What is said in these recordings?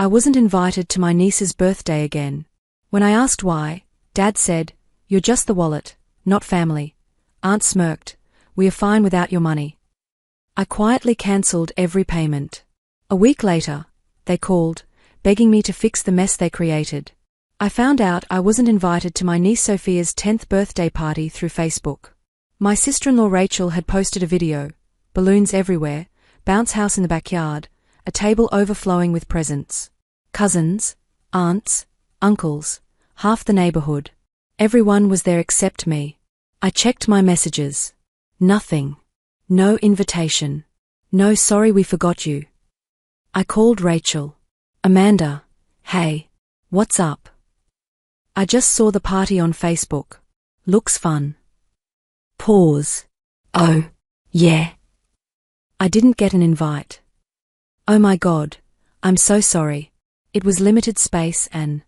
I wasn't invited to my niece's birthday again. When I asked why, Dad said, "You're just the wallet, not family." Aunt smirked, "We are fine without your money." I quietly cancelled every payment. A week later, they called, begging me to fix the mess they created. I found out I wasn't invited to my niece Sophia's 10th birthday party through Facebook. My sister-in-law Rachel had posted a video, balloons everywhere, bounce house in the backyard, a table overflowing with presents. Cousins, aunts, uncles, half the neighborhood. Everyone was there except me. I checked my messages. Nothing. No invitation. No sorry we forgot you. I called Rachel. "Amanda, hey, what's up? I just saw the party on Facebook. Looks fun." Pause. "Oh, yeah. I didn't get an invite." "Oh my God, I'm so sorry. It was limited space and..."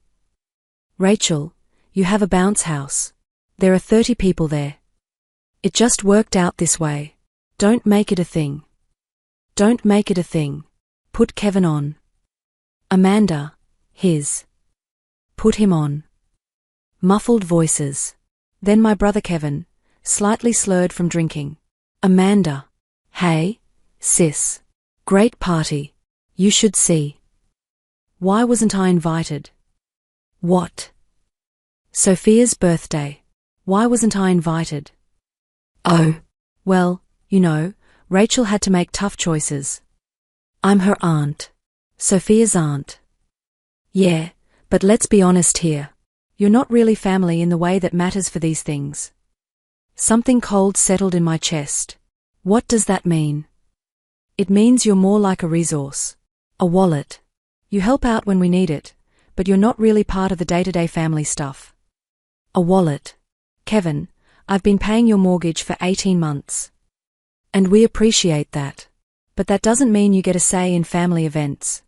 "Rachel, you have a bounce house. There are 30 people there. It just worked out this way. Don't make it a thing. Don't make it a thing. Put Kevin on." "Amanda, his. Put him on." Muffled voices. Then my brother Kevin, slightly slurred from drinking. "Amanda. Hey, sis. Great party. You should see." Why wasn't I invited? What? Sophia's birthday. Why wasn't I invited? Oh. Well, you know, Rachel had to make tough choices. I'm her aunt. Sophia's aunt. Yeah, but let's be honest here. You're not really family in the way that matters for these things. Something cold settled in my chest. What does that mean? It means you're more like a resource. A wallet. You help out when we need it, but you're not really part of the day-to-day family stuff. A wallet. Kevin, I've been paying your mortgage for 18 months. And we appreciate that. But that doesn't mean you get a say in family events.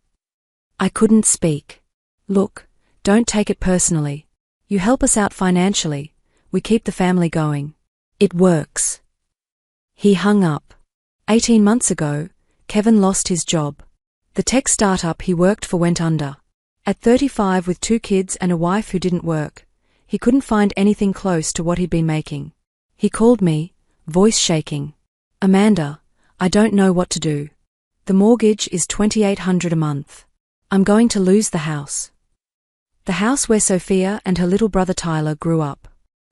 I couldn't speak. Look, don't take it personally. You help us out financially. We keep the family going. It works. He hung up. 18 months ago, Kevin lost his job. The tech startup he worked for went under. At 35 with 2 kids and a wife who didn't work, he couldn't find anything close to what he'd been making. He called me, voice shaking. "Amanda, I don't know what to do. The mortgage is $2,800 a month. I'm going to lose the house. The house where Sophia and her little brother Tyler grew up.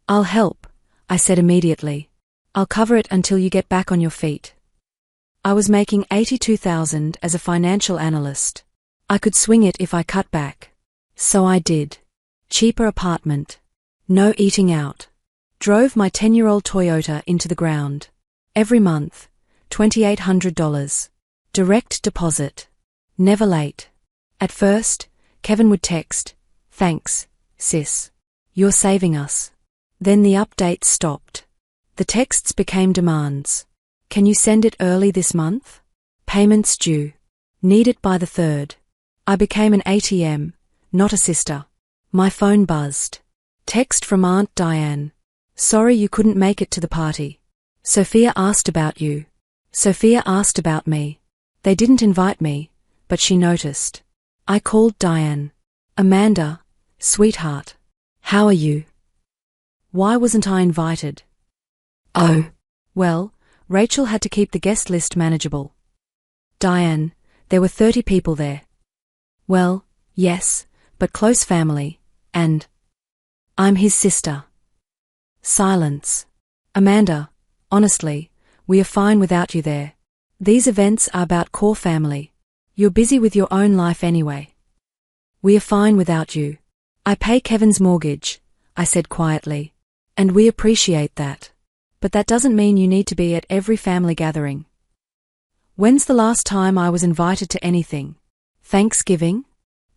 I'll help," I said immediately. "I'll cover it until you get back on your feet." I was making $82,000 as a financial analyst. I could swing it if I cut back. So I did. Cheaper apartment. No eating out. Drove my 10-year-old Toyota into the ground. Every month, $2,800. Direct deposit. Never late. At first, Kevin would text, "Thanks, sis. You're saving us." Then the updates stopped. The texts became demands. "Can you send it early this month? Payments due. Need it by the 3rd. I became an ATM, not a sister. My phone buzzed. Text from Aunt Diane. "Sorry you couldn't make it to the party. Sophia asked about you." Sophia asked about me. They didn't invite me, but she noticed. I called Diane. "Amanda, sweetheart. How are you? Why wasn't I invited?" "Oh. Well, Rachel had to keep the guest list manageable." "Diane, there were 30 people there." "Well, yes, but close family, and I'm his sister." Silence. "Amanda, honestly, we are fine without you there. These events are about core family. You're busy with your own life anyway. We are fine without you. I pay Kevin's mortgage," I said quietly. "And we appreciate that. But that doesn't mean you need to be at every family gathering." When's the last time I was invited to anything? Thanksgiving?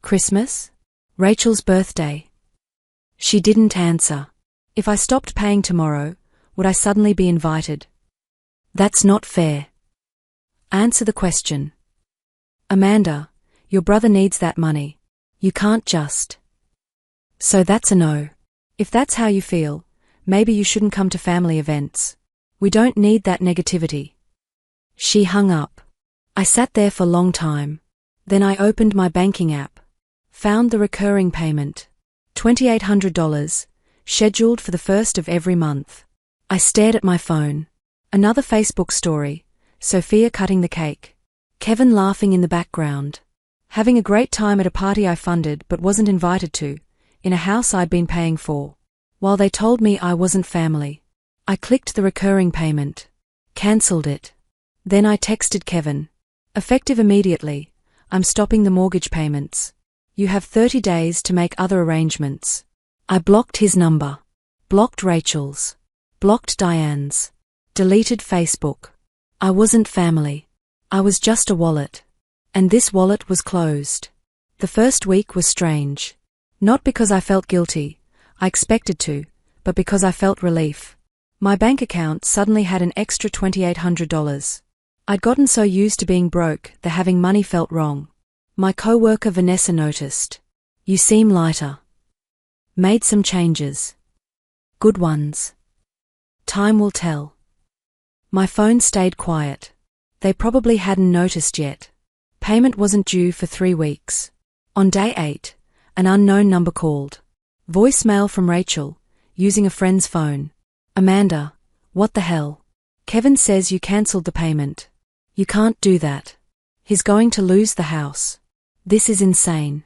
Christmas? Rachel's birthday? She didn't answer. If I stopped paying tomorrow, would I suddenly be invited? That's not fair. Answer the question. Amanda, your brother needs that money. You can't just. So that's a no. If that's how you feel, maybe you shouldn't come to family events. We don't need that negativity. She hung up. I sat there for a long time. Then I opened my banking app. Found the recurring payment. $2,800, scheduled for the first of every month. I stared at my phone. Another Facebook story, Sophia cutting the cake. Kevin laughing in the background. Having a great time at a party I funded but wasn't invited to, in a house I'd been paying for. While they told me I wasn't family. I clicked the recurring payment. Cancelled it. Then I texted Kevin. Effective immediately, I'm stopping the mortgage payments. You have 30 days to make other arrangements. I blocked his number. Blocked Rachel's. Blocked Diane's. Deleted Facebook. I wasn't family. I was just a wallet. And this wallet was closed. The first week was strange. Not because I felt guilty, I expected to, but because I felt relief. My bank account suddenly had an extra $2,800. I'd gotten so used to being broke that having money felt wrong. My co-worker Vanessa noticed. You seem lighter. Made some changes. Good ones. Time will tell. My phone stayed quiet. They probably hadn't noticed yet. Payment wasn't due for 3 weeks. On day 8, an unknown number called. Voicemail from Rachel, using a friend's phone. Amanda, what the hell? Kevin says you cancelled the payment. You can't do that. He's going to lose the house. This is insane.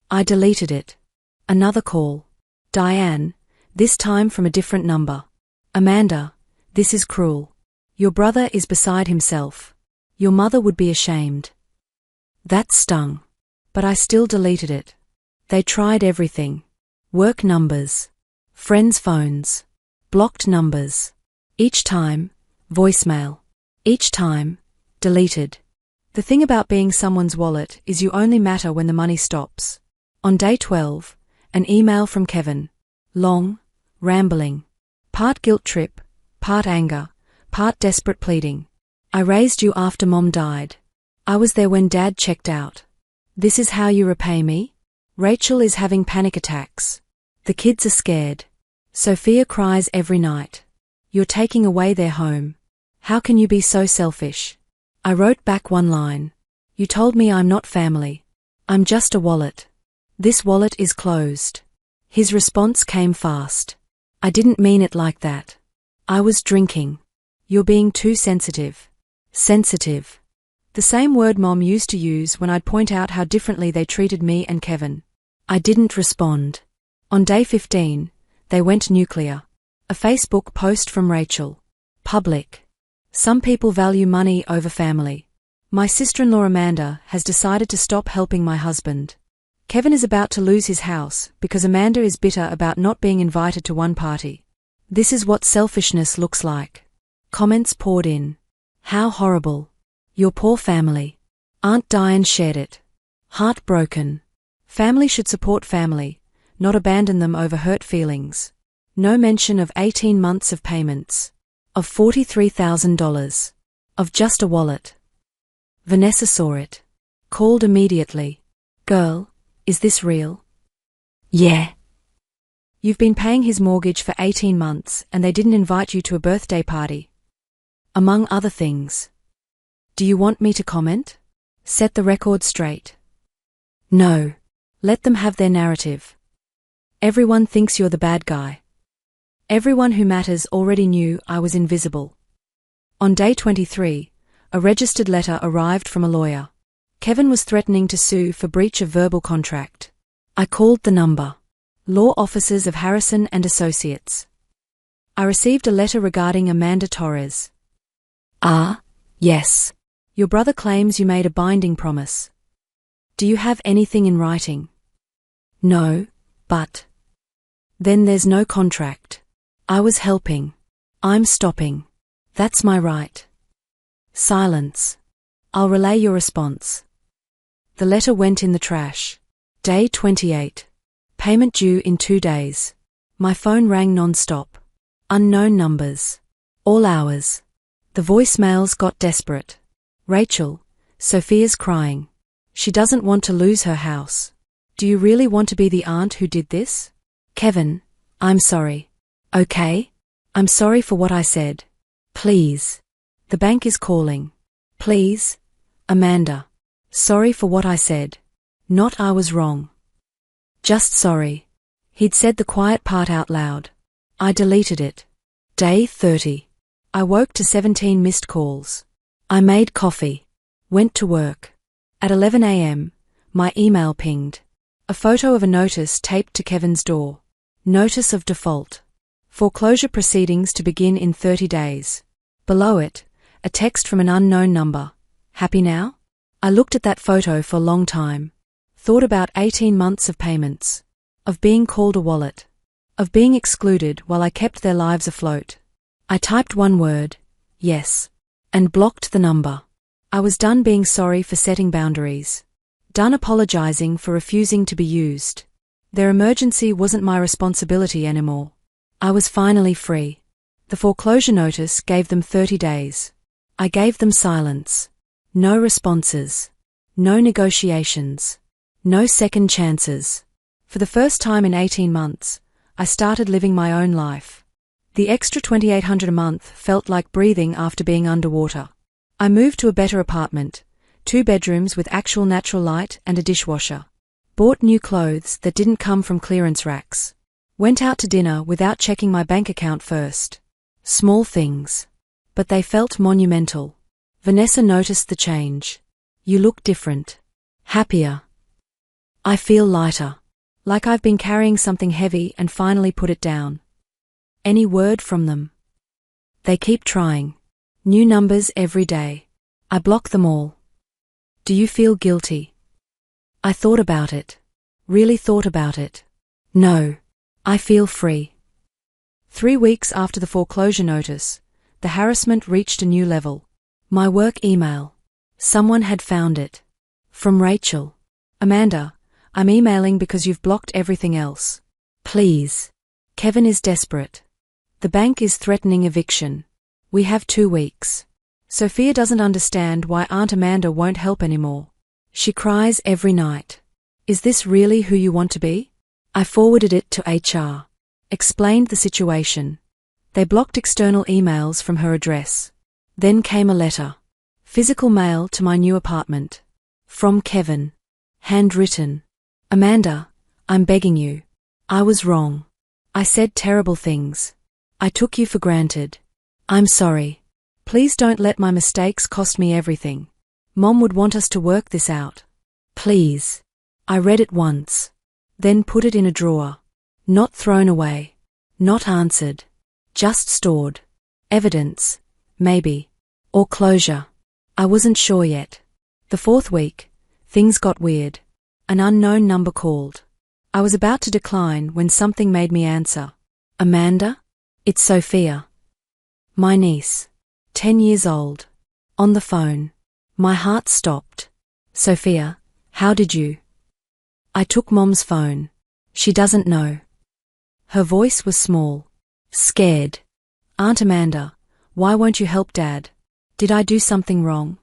I deleted it. Another call. Diane, this time from a different number. Amanda, this is cruel. Your brother is beside himself. Your mother would be ashamed. That stung. But I still deleted it. They tried everything. Work numbers. Friends' phones. Blocked numbers. Each time, voicemail. Each time, deleted. The thing about being someone's wallet is you only matter when the money stops. On day 12, an email from Kevin. Long, rambling. Part guilt trip, part anger, part desperate pleading. I raised you after Mom died. I was there when Dad checked out. This is how you repay me? Rachel is having panic attacks. The kids are scared. Sophia cries every night. You're taking away their home. How can you be so selfish? I wrote back one line. You told me I'm not family. I'm just a wallet. This wallet is closed. His response came fast. I didn't mean it like that. I was drinking. You're being too sensitive. Sensitive. The same word Mom used to use when I'd point out how differently they treated me and Kevin. I didn't respond. On day 15, they went nuclear. A Facebook post from Rachel. Public. Some people value money over family. My sister-in-law Amanda has decided to stop helping my husband. Kevin is about to lose his house because Amanda is bitter about not being invited to one party. This is what selfishness looks like. Comments poured in. How horrible. Your poor family. Aunt Diane shared it. Heartbroken. Family should support family, not abandon them over hurt feelings. No mention of 18 months of payments. Of $43,000. Of just a wallet. Vanessa saw it. Called immediately. Girl, is this real? Yeah. You've been paying his mortgage for 18 months and they didn't invite you to a birthday party. Among other things. Do you want me to comment? Set the record straight. No. Let them have their narrative. Everyone thinks you're the bad guy. Everyone who matters already knew I was invisible. On day 23, a registered letter arrived from a lawyer. Kevin was threatening to sue for breach of verbal contract. I called the number. Law offices of Harrison and Associates. I received a letter regarding Amanda Torres. Yes. Your brother claims you made a binding promise. Do you have anything in writing? No, but... Then there's no contract. I was helping. I'm stopping. That's my right. Silence. I'll relay your response. The letter went in the trash. Day 28. Payment due in 2 days. My phone rang non-stop. Unknown numbers. All hours. The voicemails got desperate. Rachel, Sophia's crying. She doesn't want to lose her house. Do you really want to be the aunt who did this? Kevin, I'm sorry. Okay? I'm sorry for what I said. Please. The bank is calling. Please? Amanda. Sorry for what I said. Not I was wrong. Just sorry. He'd said the quiet part out loud. I deleted it. Day 30. I woke to 17 missed calls. I made coffee. Went to work. At 11 a.m., my email pinged. A photo of a notice taped to Kevin's door. Notice of default. Foreclosure proceedings to begin in 30 days. Below it, a text from an unknown number. Happy now? I looked at that photo for a long time. Thought about 18 months of payments. Of being called a wallet. Of being excluded while I kept their lives afloat. I typed one word, yes, and blocked the number. I was done being sorry for setting boundaries. Done apologizing for refusing to be used. Their emergency wasn't my responsibility anymore. I was finally free. The foreclosure notice gave them 30 days. I gave them silence. No responses. No negotiations. No second chances. For the first time in 18 months, I started living my own life. The extra $2,800 a month felt like breathing after being underwater. I moved to a better apartment, 2 bedrooms with actual natural light and a dishwasher. Bought new clothes that didn't come from clearance racks. Went out to dinner without checking my bank account first. Small things. But they felt monumental. Vanessa noticed the change. You look different. Happier. I feel lighter. Like I've been carrying something heavy and finally put it down. Any word from them? They keep trying. New numbers every day. I block them all. Do you feel guilty? I thought about it. Really thought about it. No. I feel free. 3 weeks after the foreclosure notice, the harassment reached a new level. My work email. Someone had found it. From Rachel. Amanda, I'm emailing because you've blocked everything else. Please. Kevin is desperate. The bank is threatening eviction. We have 2 weeks. Sophia doesn't understand why Aunt Amanda won't help anymore. She cries every night. Is this really who you want to be? I forwarded it to HR. Explained the situation. They blocked external emails from her address. Then came a letter. Physical mail to my new apartment. From Kevin. Handwritten. Amanda, I'm begging you. I was wrong. I said terrible things. I took you for granted. I'm sorry. Please don't let my mistakes cost me everything. Mom would want us to work this out. Please. I read it once. Then put it in a drawer. Not thrown away. Not answered. Just stored. Evidence. Maybe. Or closure. I wasn't sure yet. The 4th week, things got weird. An unknown number called. I was about to decline when something made me answer. Amanda? It's Sophia. My niece. 10 years old. On the phone. My heart stopped. Sophia, how did you? I took Mom's phone. She doesn't know. Her voice was small. Scared. Aunt Amanda, why won't you help Dad? Did I do something wrong?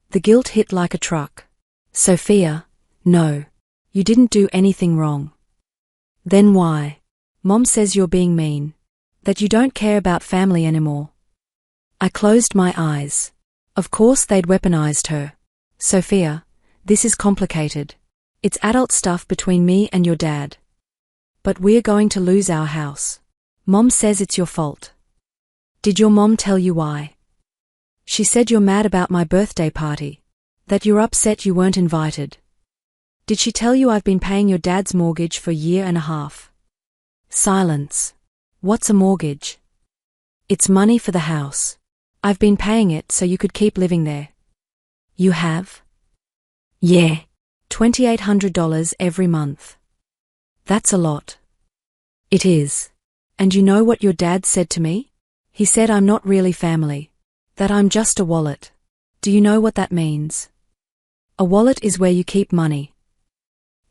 The guilt hit like a truck. Sophia, no. You didn't do anything wrong. Then why? Mom says you're being mean. That you don't care about family anymore. I closed my eyes. Of course they'd weaponized her. Sophia, this is complicated. It's adult stuff between me and your dad. But we're going to lose our house. Mom says it's your fault. Did your mom tell you why? She said you're mad about my birthday party. That you're upset you weren't invited. Did she tell you I've been paying your dad's mortgage for a year and a half? Silence. What's a mortgage? It's money for the house. I've been paying it so you could keep living there. You have? Yeah. $2,800 every month. That's a lot. It is. And you know what your dad said to me? He said I'm not really family. That I'm just a wallet. Do you know what that means? A wallet is where you keep money.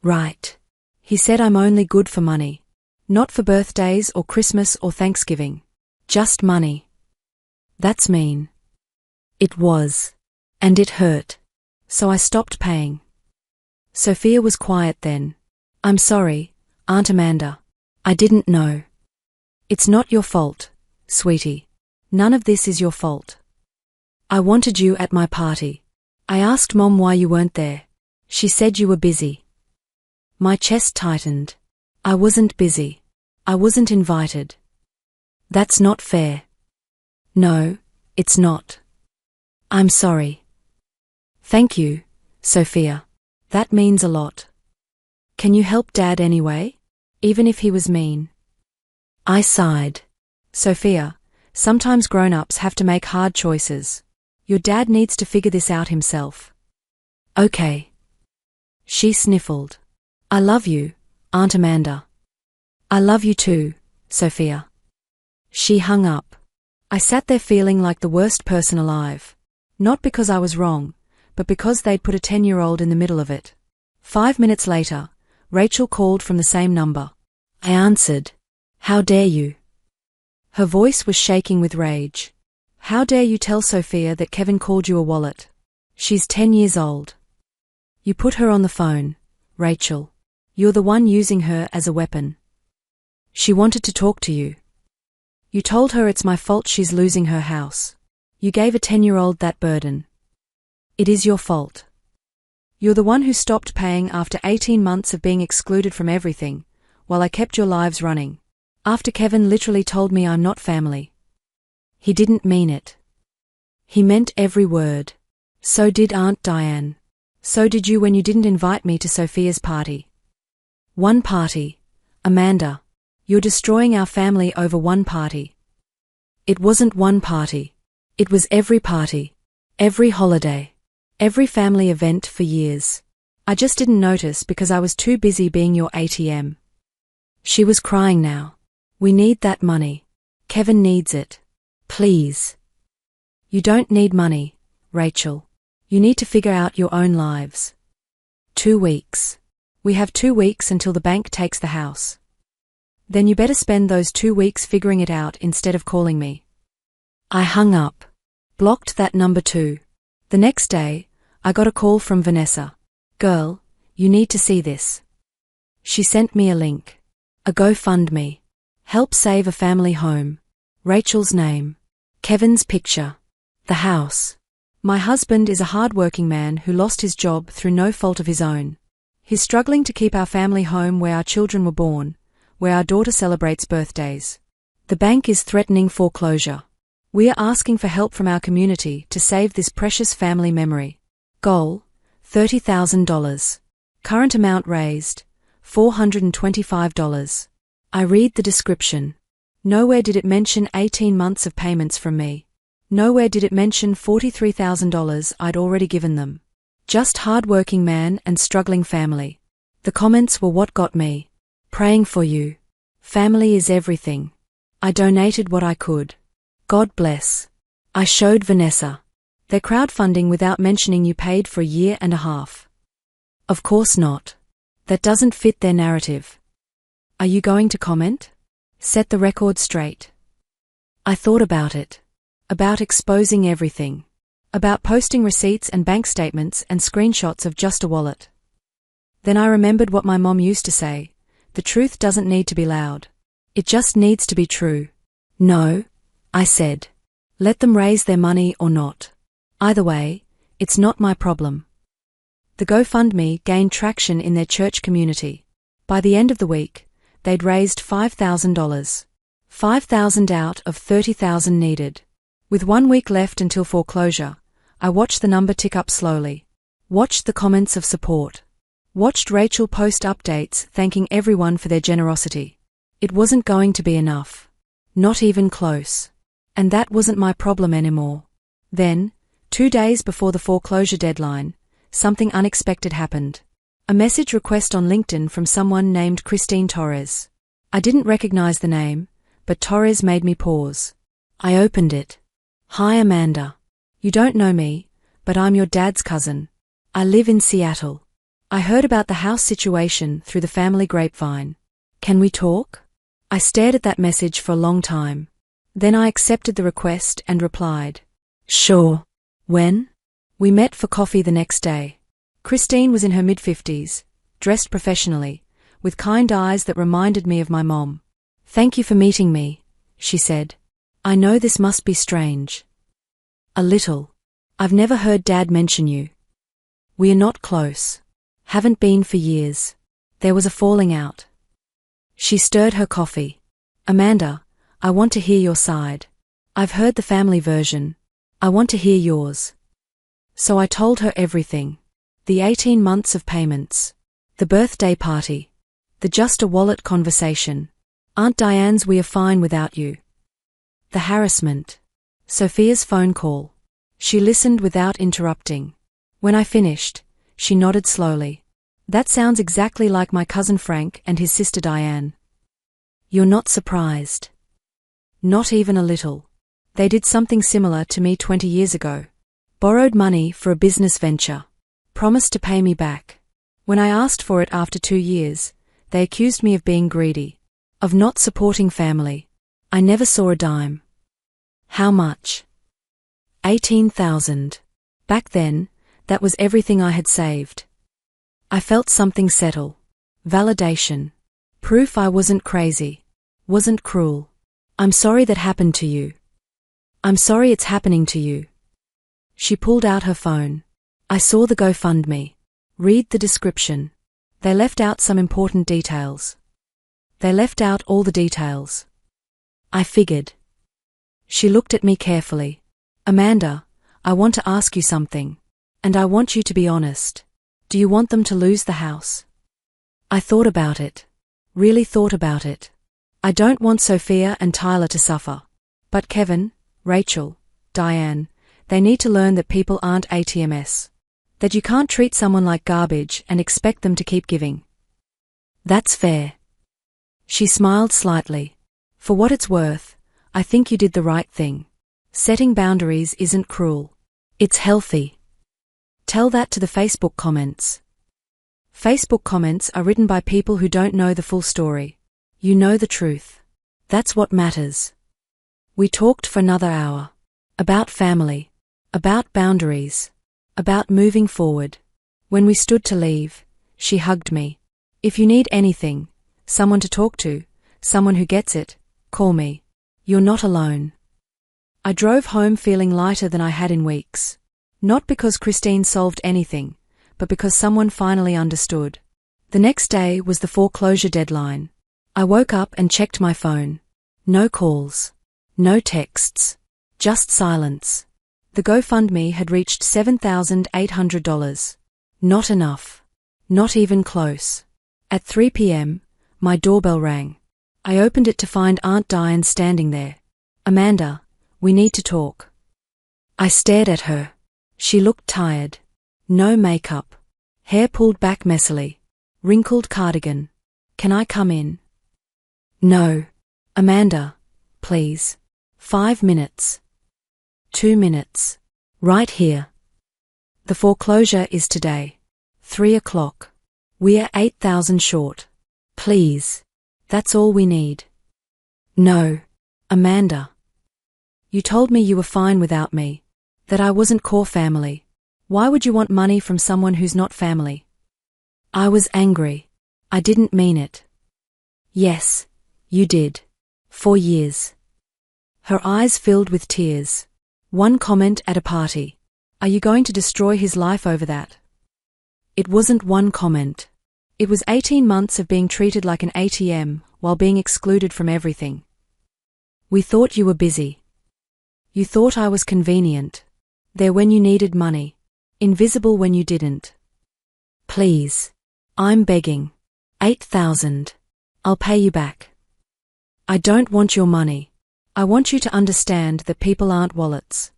Right. He said I'm only good for money. Not for birthdays or Christmas or Thanksgiving. Just money. That's mean. It was. And it hurt. So I stopped paying. Sophia was quiet then. I'm sorry, Aunt Amanda. I didn't know. It's not your fault, sweetie. None of this is your fault. I wanted you at my party. I asked Mom why you weren't there. She said you were busy. My chest tightened. I wasn't busy. I wasn't invited. That's not fair. No, it's not. I'm sorry. Thank you, Sophia. That means a lot. Can you help Dad anyway? Even if he was mean? I sighed. Sophia, sometimes grown-ups have to make hard choices. Your dad needs to figure this out himself. Okay. She sniffled. I love you, Aunt Amanda. I love you too, Sophia. She hung up. I sat there feeling like the worst person alive. Not because I was wrong, but because they'd put a 10-year-old in the middle of it. 5 minutes later, Rachel called from the same number. I answered. How dare you? Her voice was shaking with rage. How dare you tell Sophia that Kevin called you a wallet? She's 10 years old. You put her on the phone, Rachel. You're the one using her as a weapon. She wanted to talk to you. You told her it's my fault she's losing her house. You gave a 10-year-old that burden. It is your fault. You're the one who stopped paying after 18 months of being excluded from everything, while I kept your lives running. After Kevin literally told me I'm not family. He didn't mean it. He meant every word. So did Aunt Diane. So did you when you didn't invite me to Sophia's party. One party. Amanda. You're destroying our family over one party. It wasn't one party. It was every party. Every holiday. Every family event for years. I just didn't notice because I was too busy being your ATM. She was crying now. We need that money. Kevin needs it. Please. You don't need money, Rachel. You need to figure out your own lives. 2 weeks. We have 2 weeks until the bank takes the house. Then you better spend those 2 weeks figuring it out instead of calling me. I hung up. Blocked that number too. The next day, I got a call from Vanessa. Girl, you need to see this. She sent me a link. A GoFundMe. Help save a family home. Rachel's name. Kevin's picture. The house. My husband is a hard-working man who lost his job through no fault of his own. He's struggling to keep our family home where our children were born, where our daughter celebrates birthdays. The bank is threatening foreclosure. We are asking for help from our community to save this precious family memory. Goal, $30,000. Current amount raised, $425. I read the description. Nowhere did it mention 18 months of payments from me. Nowhere did it mention $43,000 I'd already given them. Just hard-working man and struggling family. The comments were what got me. Praying for you. Family is everything. I donated what I could. God bless. I showed Vanessa. They're crowdfunding without mentioning you paid for a year and a half. Of course not. That doesn't fit their narrative. Are you going to comment? Set the record straight. I thought about it. About exposing everything. About posting receipts and bank statements and screenshots of just a wallet. Then I remembered what my mom used to say. The truth doesn't need to be loud. It just needs to be true. No, I said. Let them raise their money or not. Either way, it's not my problem. The GoFundMe gained traction in their church community. By the end of the week, they'd raised $5,000. $5,000 out of $30,000 needed. With 1 week left until foreclosure, I watched the number tick up slowly. Watched the comments of support. Watched Rachel post updates thanking everyone for their generosity. It wasn't going to be enough. Not even close. And that wasn't my problem anymore. Then, 2 days before the foreclosure deadline, something unexpected happened. A message request on LinkedIn from someone named Christine Torres. I didn't recognize the name, but Torres made me pause. I opened it. Hi Amanda. You don't know me, but I'm your dad's cousin. I live in Seattle. I heard about the house situation through the family grapevine. Can we talk? I stared at that message for a long time. Then I accepted the request and replied. Sure. When? We met for coffee the next day. Christine was in her mid-50s, dressed professionally, with kind eyes that reminded me of my mom. Thank you for meeting me, she said. I know this must be strange. A little. I've never heard Dad mention you. We are not close. Haven't been for years. There was a falling out. She stirred her coffee. Amanda, I want to hear your side. I've heard the family version. I want to hear yours. So I told her everything. The 18 months of payments. The birthday party. The just a wallet conversation. Aunt Diane's "we are fine without you." The harassment. Sophia's phone call. She listened without interrupting. When I finished, she nodded slowly. That sounds exactly like my cousin Frank and his sister Diane. You're not surprised? Not even a little. They did something similar to me 20 years ago. Borrowed money for a business venture. Promised to pay me back. When I asked for it after 2 years, they accused me of being greedy. Of not supporting family. I never saw a dime. How much? 18,000. Back then, that was everything I had saved. I felt something settle. Validation. Proof I wasn't crazy. Wasn't cruel. I'm sorry that happened to you. I'm sorry it's happening to you. She pulled out her phone. I saw the GoFundMe. Read the description. They left out some important details. They left out all the details. I figured. She looked at me carefully. Amanda, I want to ask you something. And I want you to be honest. Do you want them to lose the house? I thought about it. Really thought about it. I don't want Sophia and Tyler to suffer. But Kevin, Rachel, Diane, they need to learn that people aren't ATMs. That you can't treat someone like garbage and expect them to keep giving. That's fair. She smiled slightly. For what it's worth, I think you did the right thing. Setting boundaries isn't cruel. It's healthy. Tell that to the Facebook comments. Facebook comments are written by people who don't know the full story. You know the truth. That's what matters. We talked for another hour. About family. About boundaries. About moving forward. When we stood to leave, she hugged me. If you need anything, someone to talk to, someone who gets it, call me. You're not alone. I drove home feeling lighter than I had in weeks. Not because Christine solved anything, but because someone finally understood. The next day was the foreclosure deadline. I woke up and checked my phone. No calls. No texts. Just silence. The GoFundMe had reached $7,800. Not enough. Not even close. At 3 p.m., my doorbell rang. I opened it to find Aunt Diane standing there. Amanda, we need to talk. I stared at her. She looked tired. No makeup. Hair pulled back messily. Wrinkled cardigan. Can I come in? No. Amanda, please. 5 minutes. 2 minutes. Right here. The foreclosure is today. 3 o'clock. We're 8,000 short. Please. That's all we need. No. Amanda. You told me you were fine without me. That I wasn't core family. Why would you want money from someone who's not family? I was angry. I didn't mean it. Yes, you did. 4 years. Her eyes filled with tears. One comment at a party. Are you going to destroy his life over that? It wasn't one comment. It was 18 months of being treated like an ATM while being excluded from everything. We thought you were busy. You thought I was convenient. There when you needed money. Invisible when you didn't. Please. I'm begging. 8,000. I'll pay you back. I don't want your money. I want you to understand that people aren't wallets.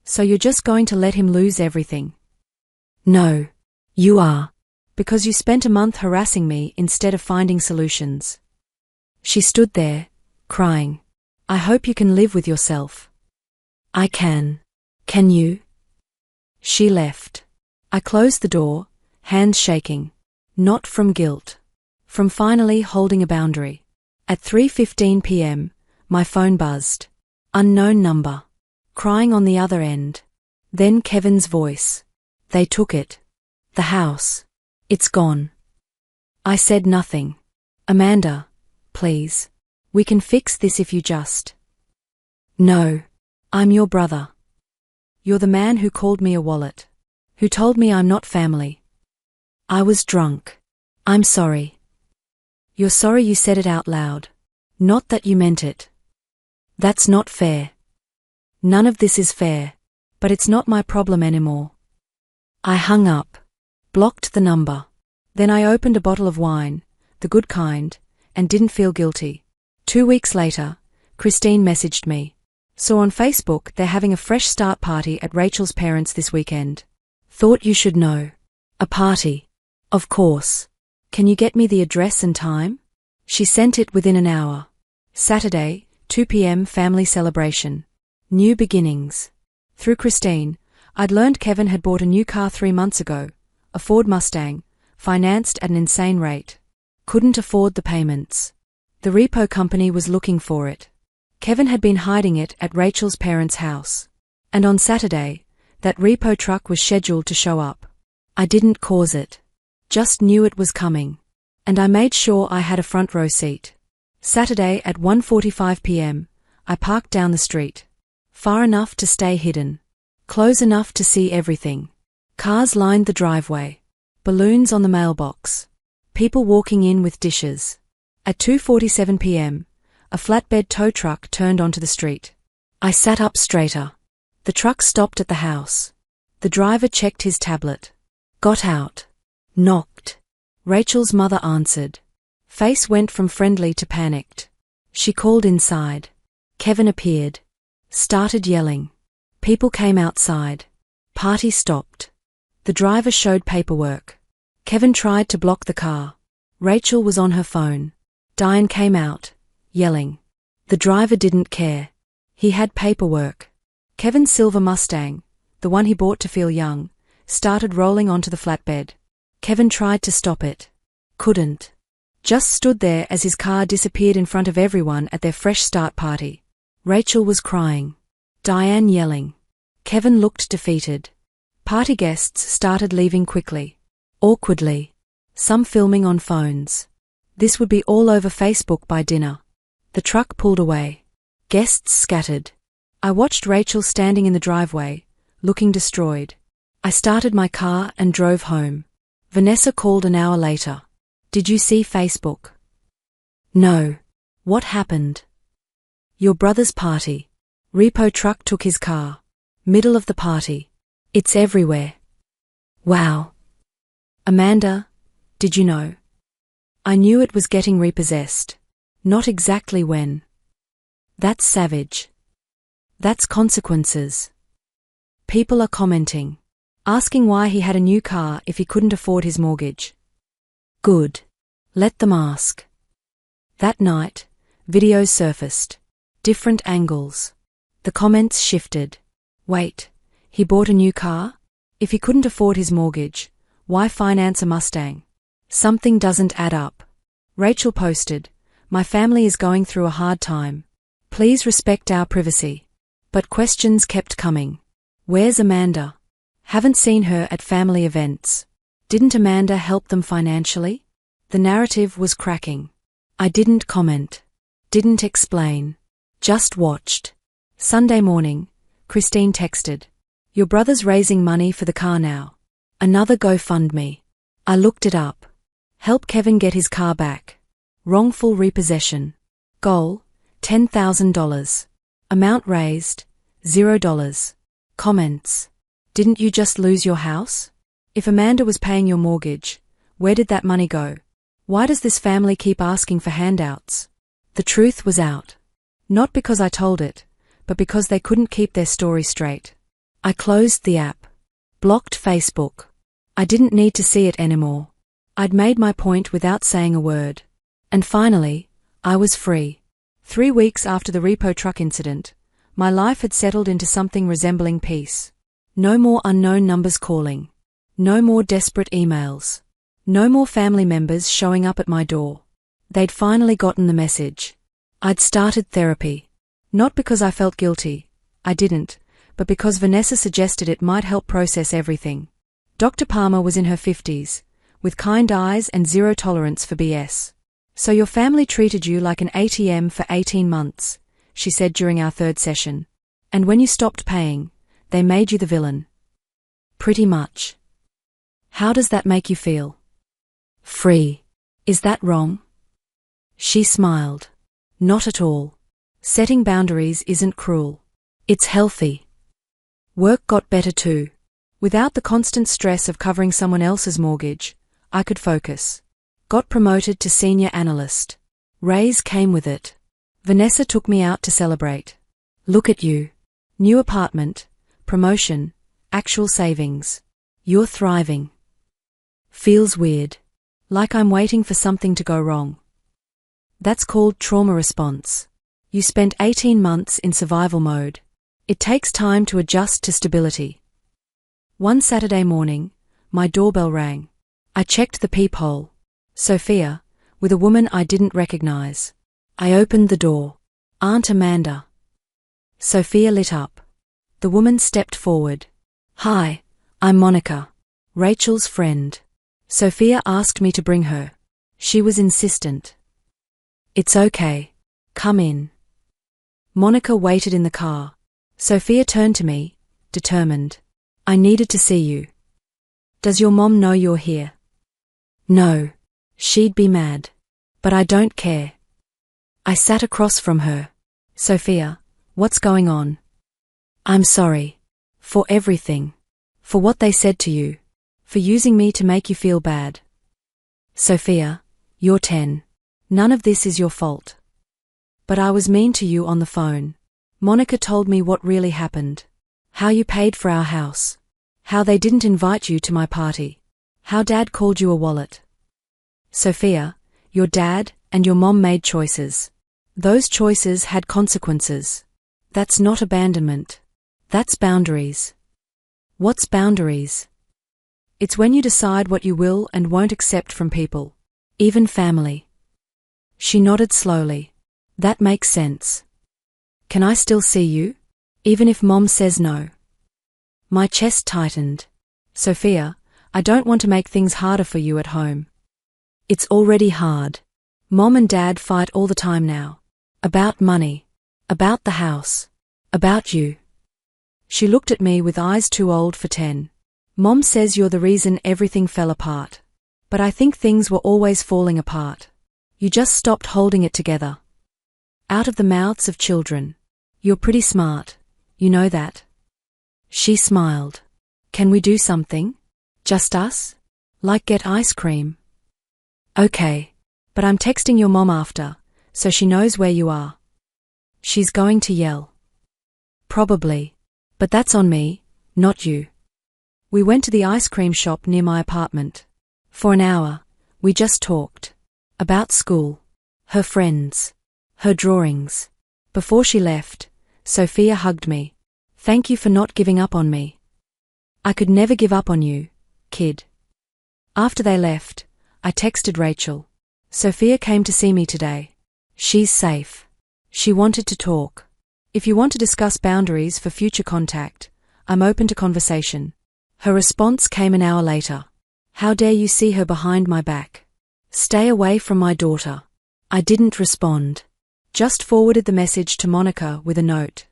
So you're just going to let him lose everything? No. You are. Because you spent a month harassing me instead of finding solutions. She stood there, crying. I hope you can live with yourself. I can. Can you? She left. I closed the door, hands shaking. Not from guilt. From finally holding a boundary. At 3:15 p.m., my phone buzzed. Unknown number. Crying on the other end. Then Kevin's voice. They took it. The house. It's gone. I said nothing. Amanda, please. We can fix this if you just. No. I'm your brother. You're the man who called me a wallet. Who told me I'm not family. I was drunk. I'm sorry. You're sorry you said it out loud. Not that you meant it. That's not fair. None of this is fair. But it's not my problem anymore. I hung up. Blocked the number. Then I opened a bottle of wine, the good kind, and didn't feel guilty. 2 weeks later, Christine messaged me. Saw on Facebook they're having a fresh start party at Rachel's parents' this weekend. Thought you should know. A party. Of course. Can you get me the address and time? She sent it within an hour. Saturday, 2 p.m. family celebration. New beginnings. Through Christine, I'd learned Kevin had bought a new car 3 months ago, a Ford Mustang, financed at an insane rate. Couldn't afford the payments. The repo company was looking for it. Kevin had been hiding it at Rachel's parents' house. And on Saturday, that repo truck was scheduled to show up. I didn't cause it. Just knew it was coming. And I made sure I had a front row seat. Saturday at 1:45 p.m., I parked down the street. Far enough to stay hidden. Close enough to see everything. Cars lined the driveway. Balloons on the mailbox. People walking in with dishes. At 2:47 p.m., a flatbed tow truck turned onto the street. I sat up straighter. The truck stopped at the house. The driver checked his tablet. Got out. Knocked. Rachel's mother answered. Face went from friendly to panicked. She called inside. Kevin appeared. Started yelling. People came outside. Party stopped. The driver showed paperwork. Kevin tried to block the car. Rachel was on her phone. Diane came out, yelling. The driver didn't care. He had paperwork. Kevin's silver Mustang, the one he bought to feel young, started rolling onto the flatbed. Kevin tried to stop it. Couldn't. Just stood there as his car disappeared in front of everyone at their fresh start party. Rachel was crying. Diane yelling. Kevin looked defeated. Party guests started leaving quickly. Awkwardly. Some filming on phones. This would be all over Facebook by dinner. The truck pulled away. Guests scattered. I watched Rachel standing in the driveway, looking destroyed. I started my car and drove home. Vanessa called an hour later. Did you see Facebook? No. What happened? Your brother's party. Repo truck took his car. Middle of the party. It's everywhere. Wow. Amanda, did you know? I knew it was getting repossessed. Not exactly when. That's savage. That's consequences. People are commenting. Asking why he had a new car if he couldn't afford his mortgage. Good. Let them ask. That night, videos surfaced. Different angles. The comments shifted. Wait, he bought a new car? If he couldn't afford his mortgage, why finance a Mustang? Something doesn't add up. Rachel posted, My family is going through a hard time. Please respect our privacy. But questions kept coming. Where's Amanda? Haven't seen her at family events. Didn't Amanda help them financially? The narrative was cracking. I didn't comment. Didn't explain. Just watched. Sunday morning, Christine texted. Your brother's raising money for the car now. Another GoFundMe. I looked it up. Help Kevin get his car back. Wrongful repossession. Goal, $10,000. Amount raised, $0. Comments. Didn't you just lose your house? If Amanda was paying your mortgage, where did that money go? Why does this family keep asking for handouts? The truth was out. Not because I told it, but because they couldn't keep their story straight. I closed the app. Blocked Facebook. I didn't need to see it anymore. I'd made my point without saying a word. And finally, I was free. 3 weeks after the repo truck incident, my life had settled into something resembling peace. No more unknown numbers calling. No more desperate emails. No more family members showing up at my door. They'd finally gotten the message. I'd started therapy. Not because I felt guilty. I didn't. But because Vanessa suggested it might help process everything. Dr. Palmer was in her 50s, with kind eyes and zero tolerance for BS. So your family treated you like an ATM for 18 months, she said during our 3rd session. And when you stopped paying, they made you the villain. Pretty much. How does that make you feel? Free. Is that wrong? She smiled. Not at all. Setting boundaries isn't cruel. It's healthy. Work got better too. Without the constant stress of covering someone else's mortgage, I could focus. Got promoted to senior analyst. Raise came with it. Vanessa took me out to celebrate. Look at you. New apartment, promotion, actual savings. You're thriving. Feels weird. Like I'm waiting for something to go wrong. That's called trauma response. You spent 18 months in survival mode. It takes time to adjust to stability. One Saturday morning, my doorbell rang. I checked the peephole. Sophia, with a woman I didn't recognize. I opened the door. Aunt Amanda. Sophia lit up. The woman stepped forward. Hi, I'm Monica, Rachel's friend. Sophia asked me to bring her. She was insistent. It's okay. Come in. Monica waited in the car. Sophia turned to me, determined. I needed to see you. Does your mom know you're here? No. She'd be mad. But I don't care. I sat across from her. Sophia, what's going on? I'm sorry. For everything. For what they said to you. For using me to make you feel bad. Sophia, you're 10. None of this is your fault. But I was mean to you on the phone. Monica told me what really happened. How you paid for our house. How they didn't invite you to my party. How Dad called you a wallet. Sophia, your dad and your mom made choices. Those choices had consequences. That's not abandonment. That's boundaries. What's boundaries? It's when you decide what you will and won't accept from people. Even family. She nodded slowly. That makes sense. Can I still see you? Even if Mom says no. My chest tightened. Sophia, I don't want to make things harder for you at home. It's already hard. Mom and Dad fight all the time now. About money. About the house. About you. She looked at me with eyes too old for 10. Mom says you're the reason everything fell apart. But I think things were always falling apart. You just stopped holding it together. Out of the mouths of children. You're pretty smart. You know that. She smiled. Can we do something? Just us? Like get ice cream? Okay. But I'm texting your mom after, so she knows where you are. She's going to yell. Probably. But that's on me, not you. We went to the ice cream shop near my apartment. For an hour, we just talked. About school. Her friends. Her drawings. Before she left, Sophia hugged me. Thank you for not giving up on me. I could never give up on you, kid. After they left, I texted Rachel. Sophia came to see me today. She's safe. She wanted to talk. If you want to discuss boundaries for future contact, I'm open to conversation. Her response came an hour later. How dare you see her behind my back? Stay away from my daughter. I didn't respond. Just forwarded the message to Monica with a note.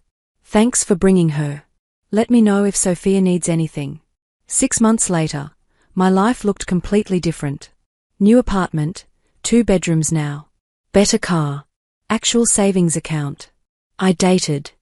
Thanks for bringing her. Let me know if Sophia needs anything. 6 months later, my life looked completely different. New apartment, 2 bedrooms now. Better car. Actual savings account. I dated.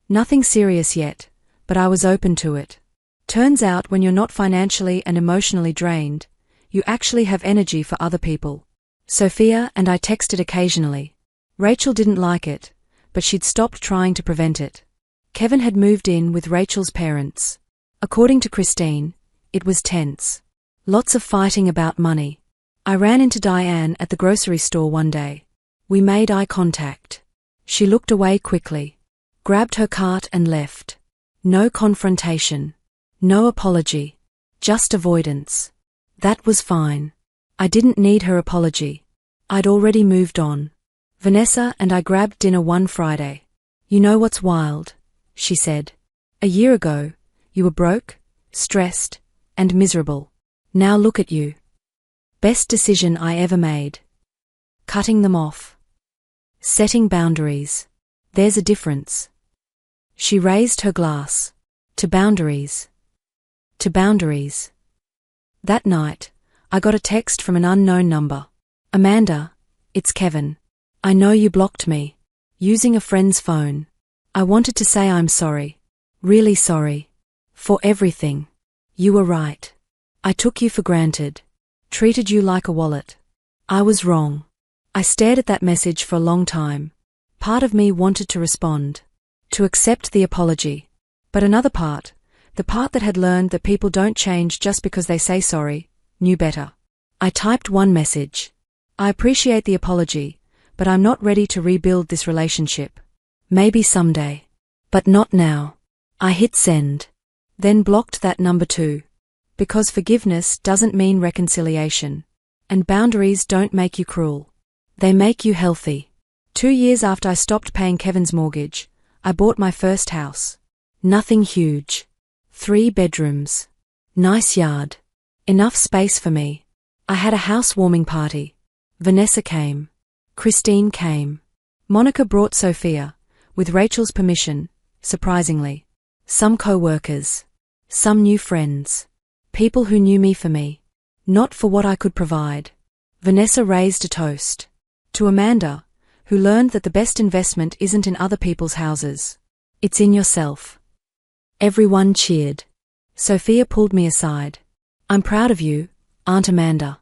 Nothing serious yet, but I was open to it. Turns out when you're not financially and emotionally drained, you actually have energy for other people. Sophia and I texted occasionally. Rachel didn't like it, but she'd stopped trying to prevent it. Kevin had moved in with Rachel's parents. According to Christine, it was tense. Lots of fighting about money. I ran into Diane at the grocery store one day. We made eye contact. She looked away quickly, grabbed her cart and left. No confrontation. No apology. Just avoidance. That was fine. I didn't need her apology. I'd already moved on. Vanessa and I grabbed dinner one Friday. You know what's wild? She said. A year ago, you were broke, stressed, and miserable. Now look at you. Best decision I ever made. Cutting them off. Setting boundaries. There's a difference. She raised her glass. To boundaries. To boundaries. That night, I got a text from an unknown number. Amanda, it's Kevin. I know you blocked me. Using a friend's phone. I wanted to say I'm sorry. Really sorry. For everything. You were right. I took you for granted. Treated you like a wallet. I was wrong. I stared at that message for a long time. Part of me wanted to respond. To accept the apology. But another part, the part that had learned that people don't change just because they say sorry, knew better. I typed one message. I appreciate the apology, but I'm not ready to rebuild this relationship. Maybe someday. But not now. I hit send. Then blocked that number too. Because forgiveness doesn't mean reconciliation. And boundaries don't make you cruel. They make you healthy. 2 years after I stopped paying Kevin's mortgage, I bought my first house. Nothing huge. 3 bedrooms. Nice yard. Enough space for me. I had a housewarming party. Vanessa came. Christine came. Monica brought Sophia, with Rachel's permission, surprisingly. Some co-workers. Some new friends. People who knew me for me. Not for what I could provide. Vanessa raised a toast. To Amanda, who learned that the best investment isn't in other people's houses. It's in yourself. Everyone cheered. Sophia pulled me aside. I'm proud of you, Aunt Amanda.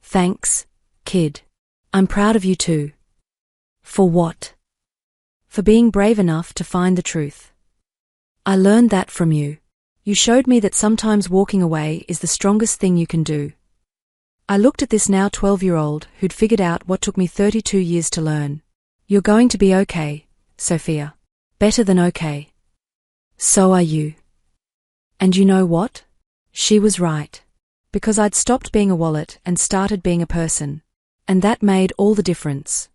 Thanks, kid. I'm proud of you too. For what? For being brave enough to find the truth. I learned that from you. You showed me that sometimes walking away is the strongest thing you can do. I looked at this now 12-year-old who'd figured out what took me 32 years to learn. You're going to be okay, Sophia. Better than okay. So are you. And you know what? She was right. Because I'd stopped being a wallet and started being a person. And that made all the difference.